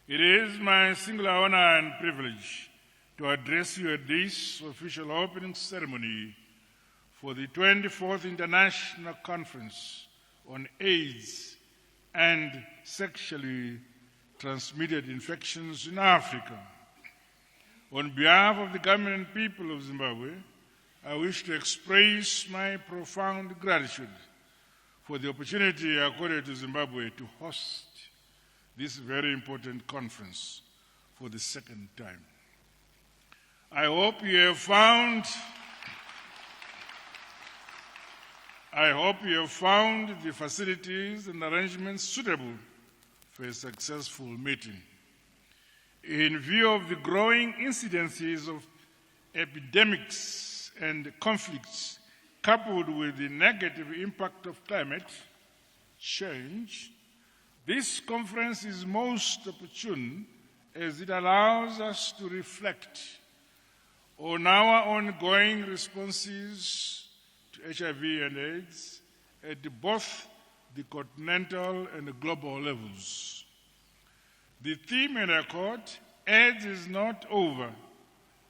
It is my singular honor and privilege to address you at this official opening ceremony for the 24th International Conference on AIDS and Sexually Transmitted Infections in Africa. On behalf of the government and people of Zimbabwe, I wish to express my profound gratitude for the opportunity accorded to Zimbabwe to host this very important conference for the second time. I hope you have found the facilities and arrangements suitable for a successful meeting. In view of the growing incidences of epidemics and conflicts, coupled with the negative impact of climate change, this conference is most opportune as it allows us to reflect on our ongoing responses to HIV and AIDS at both the continental and global levels. The theme and accord, AIDS is not over,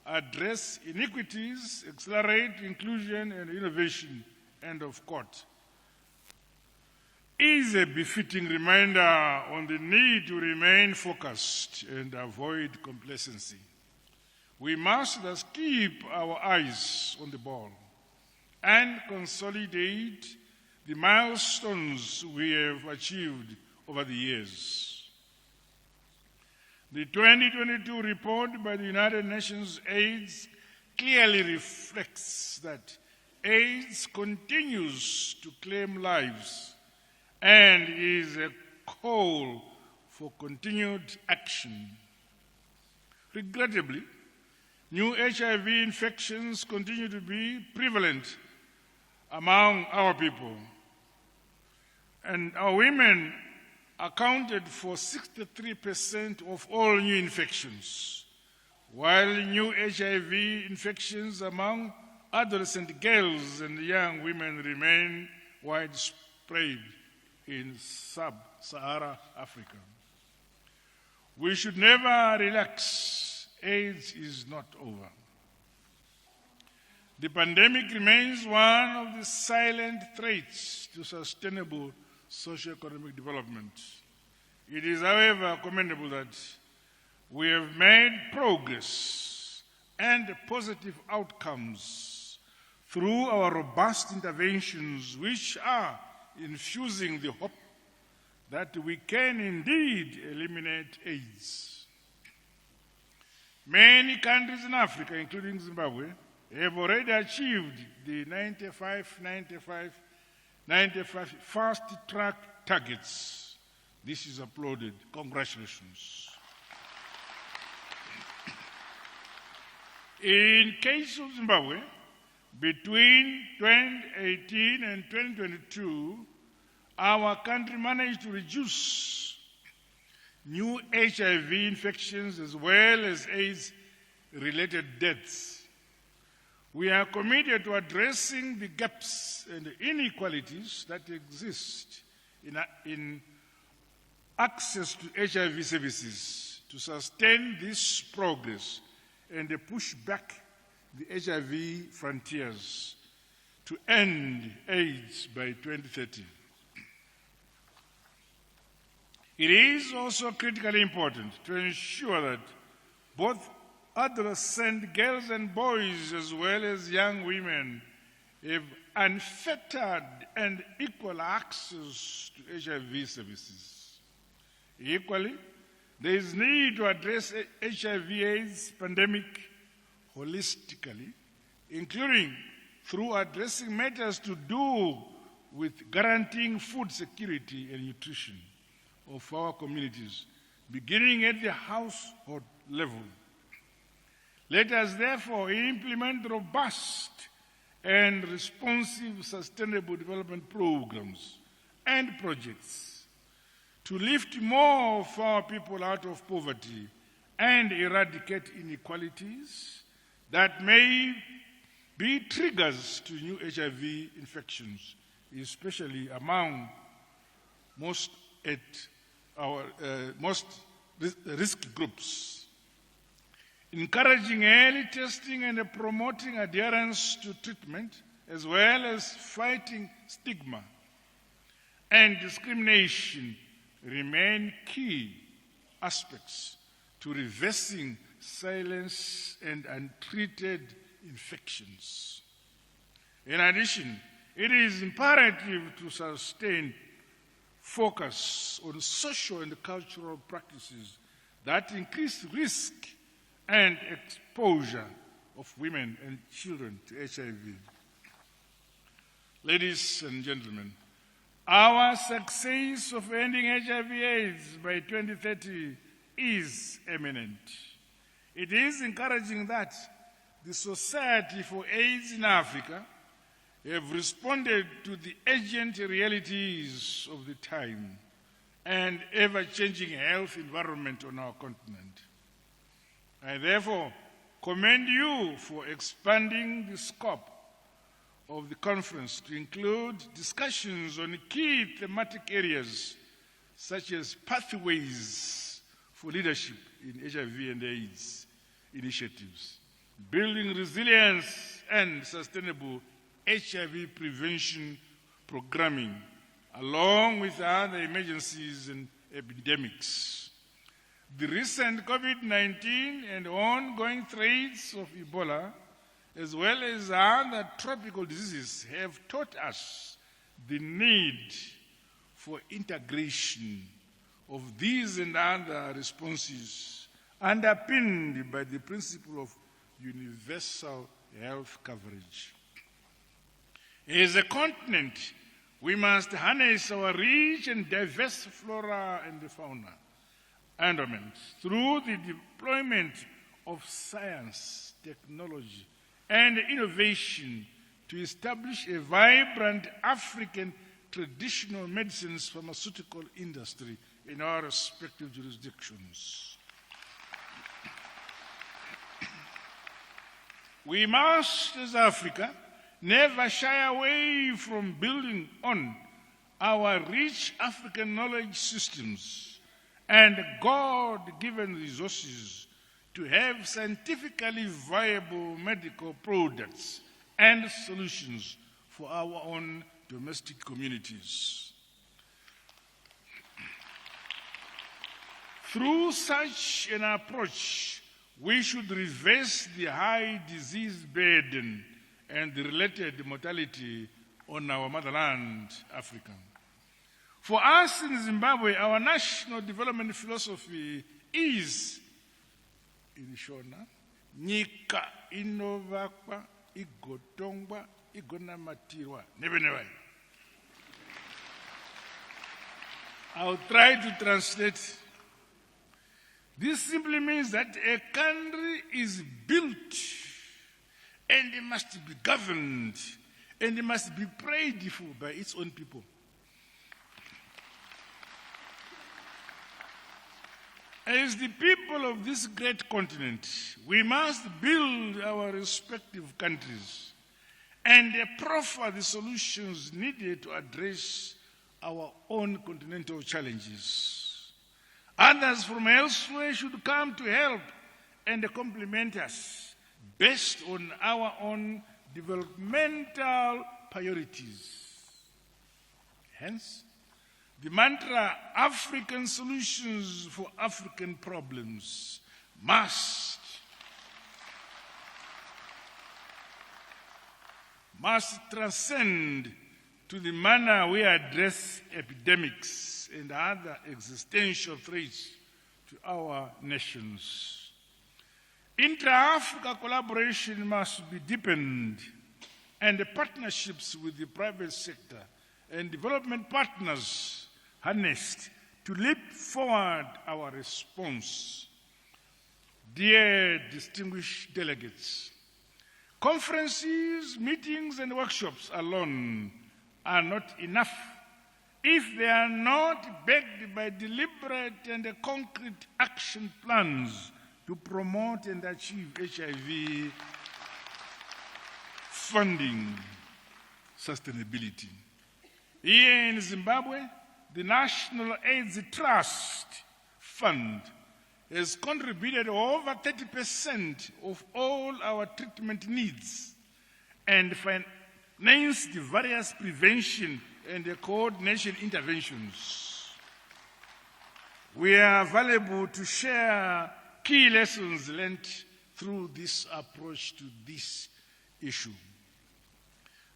address inequities, accelerate inclusion and innovation, end of quote, is a befitting reminder on the need to remain focused and avoid complacency. We must thus keep our eyes on the ball and consolidate the milestones we have achieved over the years. The 2022 report by the United Nations AIDS clearly reflects that AIDS continues to claim lives and is a call for continued action. Regrettably, new HIV infections continue to be prevalent among our people, and our women accounted for 63% of all new infections, while new HIV infections among adolescent girls and young women remain widespread in sub-Saharan Africa. We should never relax. AIDS is not over. The pandemic remains one of the silent threats to sustainable socio-economic development. It is, however, commendable that we have made progress and positive outcomes through our robust interventions, which are infusing the hope that we can indeed eliminate AIDS. Many countries in Africa, including Zimbabwe, have already achieved the 95 fast-track targets. This is applauded. Congratulations. In case of Zimbabwe, between 2018 and 2022, our country managed to reduce new HIV infections as well as AIDS-related deaths. We are committed to addressing the gaps and inequalities that exist in access to HIV services to sustain this progress and push back the HIV frontiers to end AIDS by 2030. It is also critically important to ensure that both adolescent girls and boys as well as young women have unfettered and equal access to HIV services. Equally, there is need to address HIV/AIDS pandemic holistically, including through addressing matters to do with guaranteeing food security and nutrition of our communities, beginning at the household level. Let us therefore implement robust and responsive sustainable development programs and projects to lift more of our people out of poverty and eradicate inequalities that may be triggers to new HIV infections, especially among most risk groups, encouraging early testing and promoting adherence to treatment, as well as fighting stigma and discrimination remain key aspects to reversing silence and untreated infections. In addition, it is imperative to sustain focus on social and cultural practices that increase risk and exposure of women and children to HIV. Ladies and gentlemen, our success of ending HIV/AIDS by 2030 is imminent. It is encouraging that the Society for AIDS in Africa have responded to the urgent realities of the time and ever-changing health environment on our continent. I therefore commend you for expanding the scope of the conference to include discussions on key thematic areas such as pathways for leadership in HIV and AIDS initiatives, building resilience and sustainable HIV prevention programming, along with other emergencies and epidemics. The recent COVID-19 and ongoing threats of Ebola, as well as other tropical diseases, have taught us the need for integration of these and other responses, underpinned by the principle of universal health coverage. As a continent, we must harness our rich and diverse flora and fauna endowments through the deployment of science, technology, and innovation to establish a vibrant African traditional medicines pharmaceutical industry in our respective jurisdictions. We must, as Africa, never shy away from building on our rich African knowledge systems and God-given resources to have scientifically viable medical products and solutions for our own domestic communities. Through such an approach, we should reverse the high disease burden and the related mortality on our motherland, Africa. For us in Zimbabwe, our national development philosophy is Irishona, nyika inovakwa, igotongwa, igonamatirwa, never. I'll try to translate. This simply means that a country is built and it must be governed and it must be prayed for by its own people. As the people of this great continent, we must build our respective countries and proffer the solutions needed to address our own continental challenges. Others from elsewhere should come to help and complement us based on our own developmental priorities. Hence, the mantra, African solutions for African problems, must transcend to the manner we address epidemics and other existential threats to our nations. Intra-Africa collaboration must be deepened, and the partnerships with the private sector and development partners harnessed to leap forward our response. Dear distinguished delegates, conferences, meetings, and workshops alone are not enough if they are not backed by deliberate and concrete action plans to promote and achieve HIV funding sustainability. Here in Zimbabwe, the National AIDS Trust Fund has contributed over 30% of all our treatment needs and financed various prevention and coordination interventions. We are available to share key lessons learned through this approach to this issue.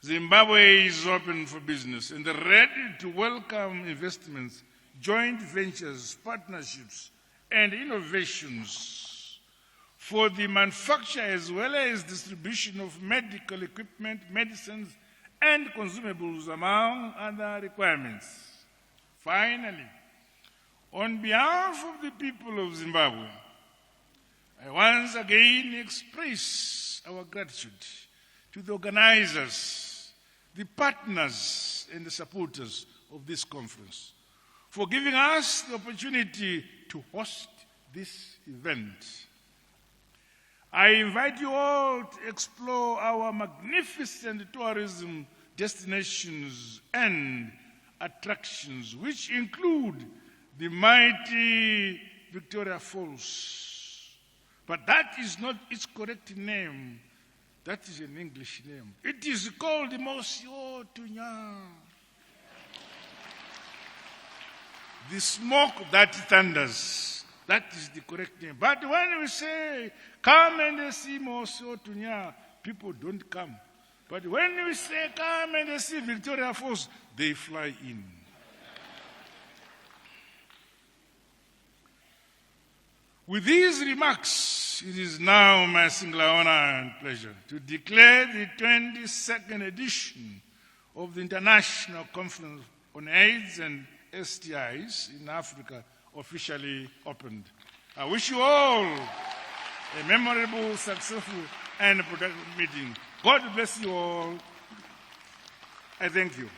Zimbabwe is open for business and ready to welcome investments, joint ventures, partnerships, and innovations for the manufacture as well as distribution of medical equipment, medicines, and consumables, among other requirements. Finally, on behalf of the people of Zimbabwe, I once again express our gratitude to the organizers, the partners, and the supporters of this conference for giving us the opportunity to host this event. I invite you all to explore our magnificent tourism destinations and attractions, which include the mighty Victoria Falls. But that is not its correct name. That is an English name. It is called the Mosio Tunya. The smoke that thunders. That is the correct name. But when we say, come and see Mosio Tunya, people don't come. But when we say, come and see Victoria Falls, they fly in. With these remarks, it is now my singular honor and pleasure to declare the 22nd edition of the International Conference on AIDS and STIs in Africa officially opened. I wish you all a memorable, successful, and productive meeting. God bless you all. I thank you.